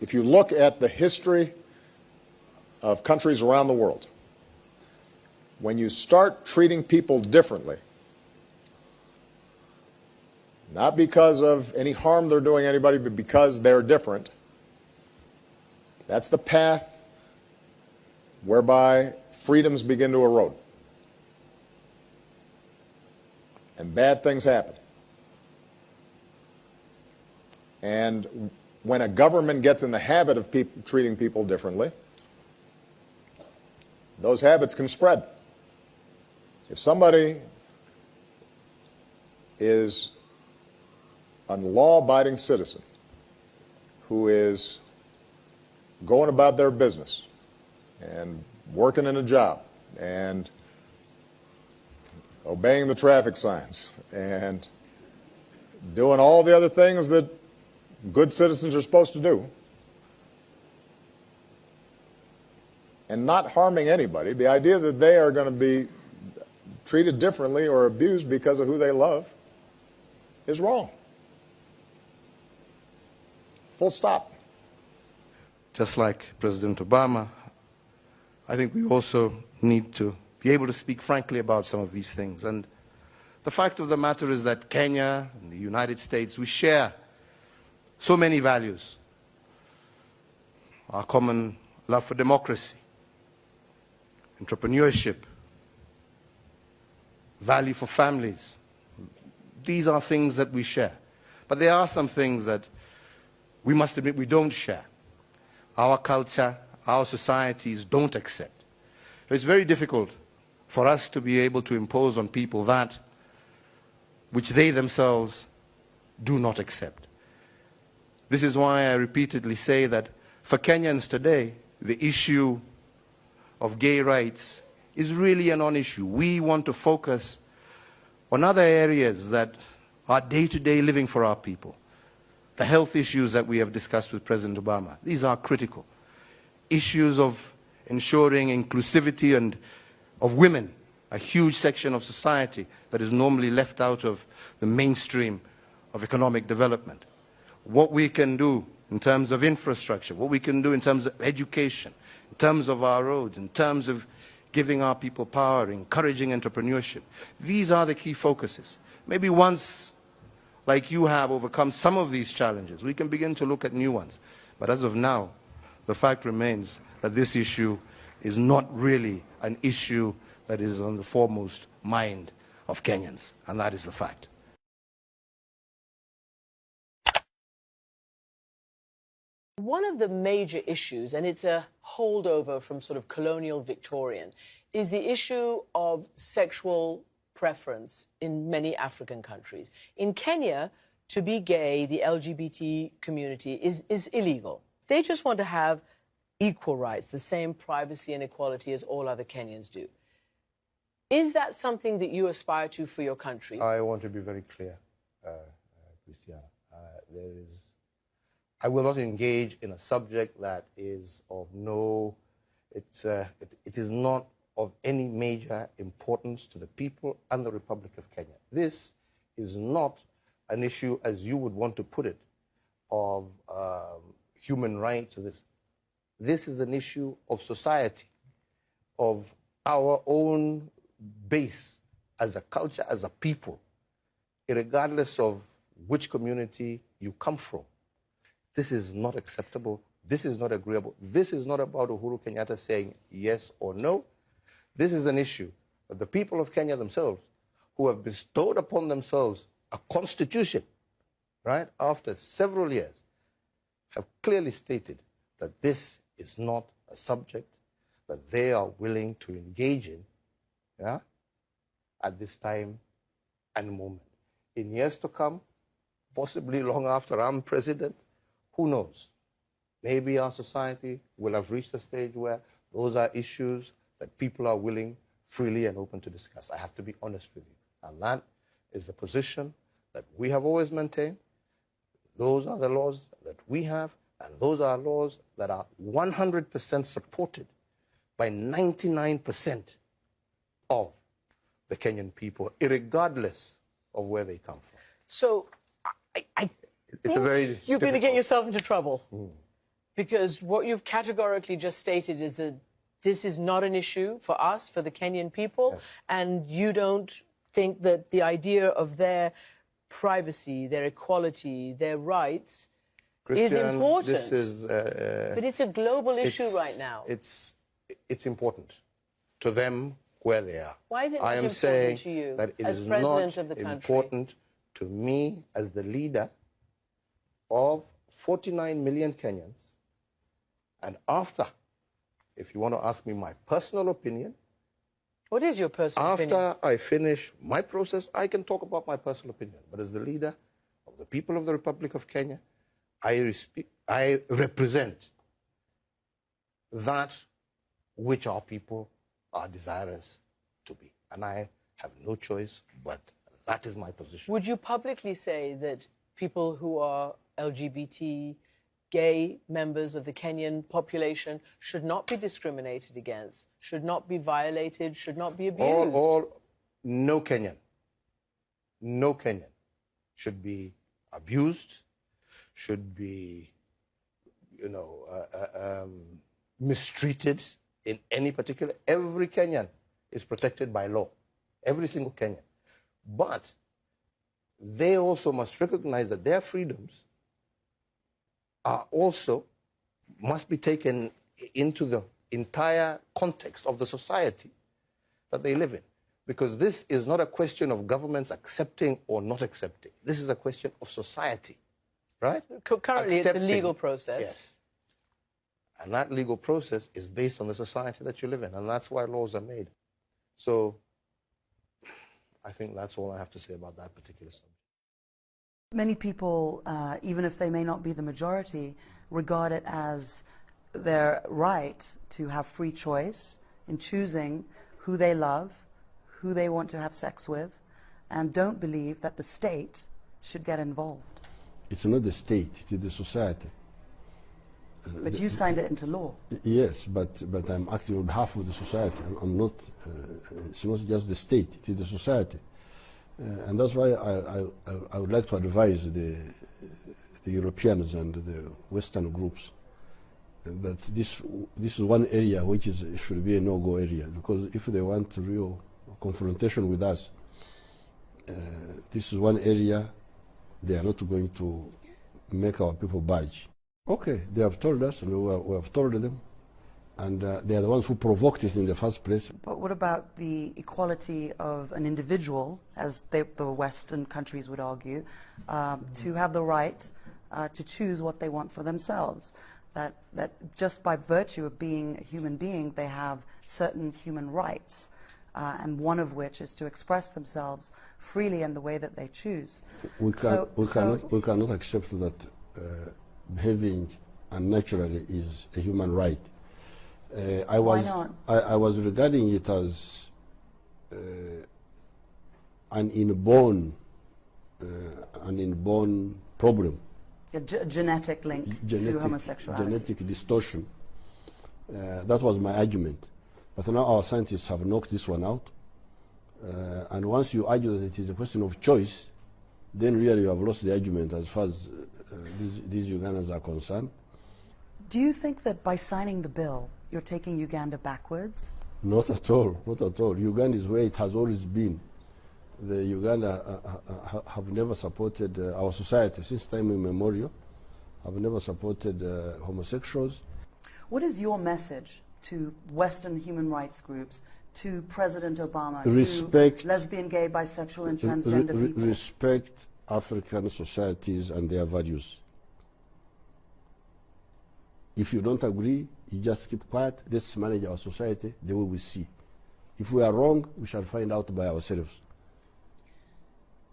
If you look at the history of countries around the world, when you start treating people differently, not because of any harm they're doing anybody, but because they're different, that's the path whereby freedoms begin to erode. And bad things happen. And when a government gets in the habit of treating people differently, those habits can spread. If somebody is a law-abiding citizen who is going about their business and working in a job and obeying the traffic signs and doing all the other things that good citizens are supposed to do, and not harming anybody, the idea that they are going to be treated differently or abused because of who they love is wrong. Full stop. Just like President Obama, I think we also need to be able to speak frankly about some of these things. And the fact of the matter is that Kenya and the United States, we share so many values. Our common love for democracy, entrepreneurship, value for families. These are things that we share. But there are some things that we must admit we don't share. Our culture, our societies don't accept. It's very difficult for us to be able to impose on people that which they themselves do not accept. This is why I repeatedly say that for Kenyans today, the issue of gay rights is really a non-issue. We want to focus on other areas that are day-to-day living for our people. The health issues that we have discussed with President Obama, these are critical. Issues of ensuring inclusivity and of women, a huge section of society that is normally left out of the mainstream of economic development. What we can do in terms of infrastructure, what we can do in terms of education, in terms of our roads, in terms of giving our people power, encouraging entrepreneurship. These are the key focuses. Maybe once, like you have, overcome some of these challenges, we can begin to look at new ones. But as of now, the fact remains that this issue is not really an issue that is on the foremost mind of Kenyans, and that is the fact. One of the major issues, and it's a holdover from sort of colonial Victorian, is the issue of sexual preference in many African countries. In Kenya, to be gay, the LGBT community is illegal. They just want to have equal rights, the same privacy and equality as all other Kenyans do. Is that something that you aspire to for your country? I want to be very clear, Christiana. I will not engage in a subject that is of no, it is not of any major importance to the people and the Republic of Kenya. This is not an issue, as you would want to put it, of human rights or this. This is an issue of society, of our own base as a culture, as a people, regardless of which community you come from. This is not acceptable. This is not agreeable. This is not about Uhuru Kenyatta saying yes or no. This is an issue that the people of Kenya themselves, who have bestowed upon themselves a constitution, right, after several years, have clearly stated that this is not a subject that they are willing to engage in, yeah, at this time and moment. In years to come, possibly long after I'm president, who knows? Maybe our society will have reached a stage where those are issues that people are willing, freely and open to discuss. I have to be honest with you. And that is the position that we have always maintained. Those are the laws that we have, and those are laws that are 100% supported by 99% of the Kenyan people, regardless of where they come from. So, It's a very you're going to get yourself into trouble. Because what you've categorically just stated is that this is not an issue for us, for the Kenyan people, Yes. and you don't think that the idea of their privacy, their equality, their rights is important. This is, but it's a global issue right now. It's important to them where they are. Why is it not I am important saying to you that it as is president not of the country? important to me as the leader of 49 million Kenyans. And after, if you want to ask me my personal opinion, What is your personal opinion? after I finish my process, I can talk about my personal opinion. But as the leader of the people of the Republic of Kenya, I represent that which our people are desirous to be. And I have no choice, but that is my position. Would you publicly say that people who are LGBT, gay members of the Kenyan population should not be discriminated against, should not be violated, should not be abused? No Kenyan should be abused, should be, mistreated in any particular. Every Kenyan is protected by law, every single Kenyan. But they also must recognize that their freedoms must be taken into the entire context of the society that they live in. Because this is not a question of governments accepting or not accepting. This is a question of society, right? Currently, Accepting. it's a legal process. Yes. And that legal process is based on the society that you live in, and that's why laws are made. So I think that's all I have to say about that particular subject. Many people, even if they may not be the majority, regard it as their right to have free choice in choosing who they love, who they want to have sex with, and don't believe that the state should get involved. It's not the state, it is the society. But you signed it into law. Yes, but I'm acting on behalf of the society. I'm not, it's not just the state, it is the society. And that's why I would like to advise the Europeans and the Western groups that this is one area which should be a no-go area, because if they want real confrontation with us, this is one area they are not going to make our people budge. Okay, they have told us, and we have told them, and they are the ones who provoked it in the first place. But what about the equality of an individual, as the Western countries would argue, to have the right to choose what they want for themselves? That just by virtue of being a human being, they have certain human rights, and one of which is to express themselves freely in the way that they choose. We cannot accept that behaving unnaturally is a human right. Why not? I was regarding it as an inborn problem. A genetic link to homosexuality. Genetic distortion. That was my argument. But now our scientists have knocked this one out. And once you argue that it is a question of choice, then really you have lost the argument as far as these Ugandans are concerned. Do you think that by signing the bill, you're taking Uganda backwards? Not at all, not at all. Uganda is where it has always been. The Uganda have never supported our society since time immemorial, have never supported homosexuals. What is your message to Western human rights groups, to President Obama, Respect, to lesbian, gay, bisexual, and transgender people? Respect African societies and their values. If you don't agree, you just keep quiet. Let's manage our society the way we see. If we are wrong, we shall find out by ourselves.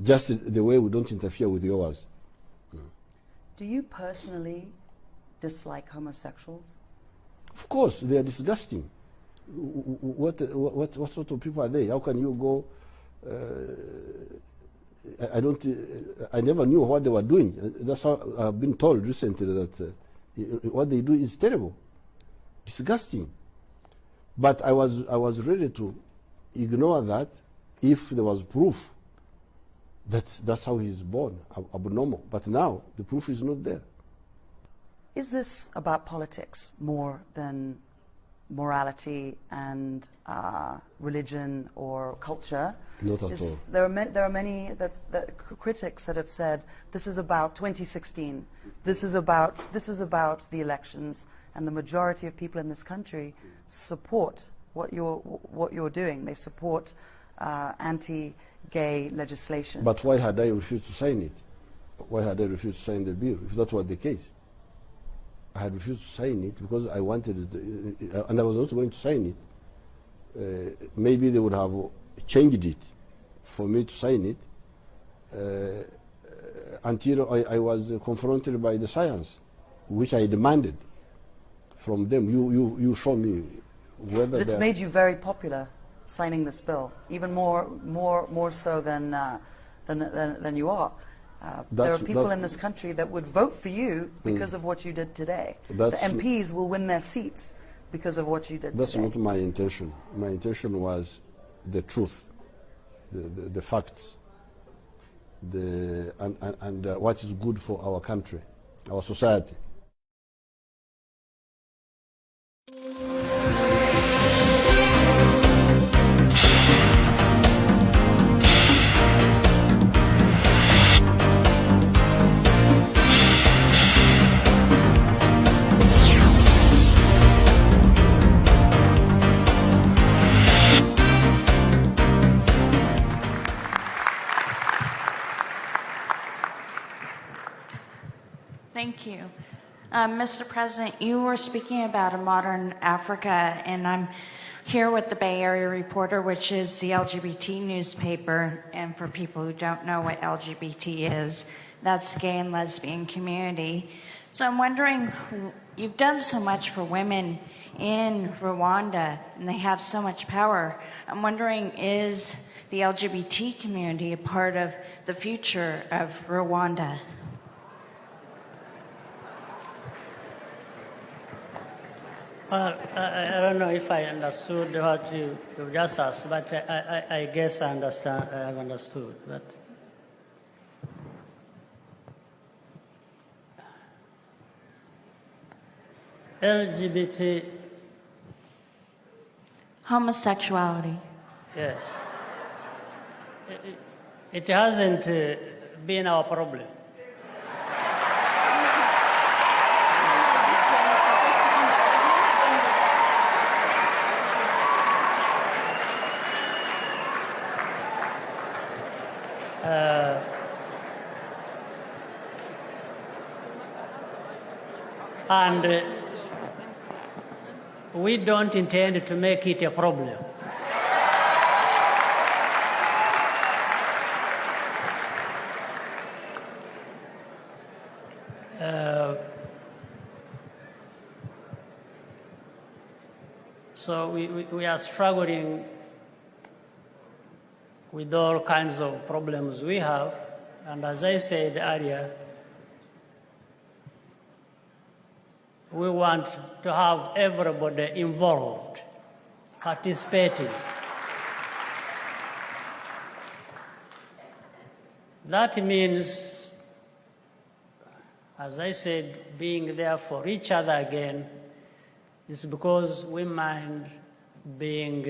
Just the way we don't interfere with yours. Do you personally dislike homosexuals? Of course, they are disgusting. What sort of people are they? How can you go? I never knew what they were doing. That's how I've been told recently that what they do is terrible, disgusting. But I was ready to ignore that if there was proof that that's how he's born, abnormal. But now the proof is not there. is this about politics more than morality and religion or culture? Not at all. There are many critics that have said this is about 2016. This is about the elections, and the majority of people in this country support what you're doing. They support anti-gay legislation. But why had I refused to sign it? Why had I refused to sign the bill if that was the case? I had refused to sign it because I wanted it, and I was not going to sign it. Maybe they would have changed it for me to sign it until I was confronted by the science, which I demanded from them. You show me whether. But it's made you very popular, signing this bill, even more so than you are. There are people in this country that would vote for you because of what you did today. The MPs will win their seats because of what you did That's today. not my intention. My intention was the truth, the facts, and what is good for our country, our society. Thank you. Mr. President, you were speaking about a modern Africa, and I'm here with the Bay Area Reporter, which is the LGBT newspaper. And for people who don't know what LGBT is, that's the gay and lesbian community. So I'm wondering, you've done so much for women in Rwanda, and they have so much power. I'm wondering, is the LGBT community a part of the future of Rwanda? Well, I don't know if I understood what you just asked, but I guess I understand. I have understood. But LGBT, Homosexuality. yes, it hasn't been our problem. And we don't intend to make it a problem. So we are struggling with all kinds of problems we have. And as I said earlier, we want to have everybody involved, participating. That means, as I said, being there for each other again is because we mind being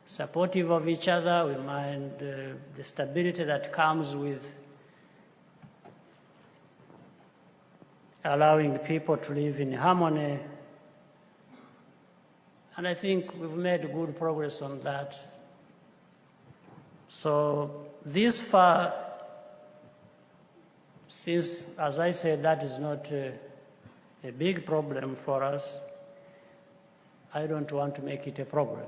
supportive of each other, we mind the stability that comes with allowing people to live in harmony. And I think we've made good progress on that. So this far, since, as I said, that is not a big problem for us, I don't want to make it a problem.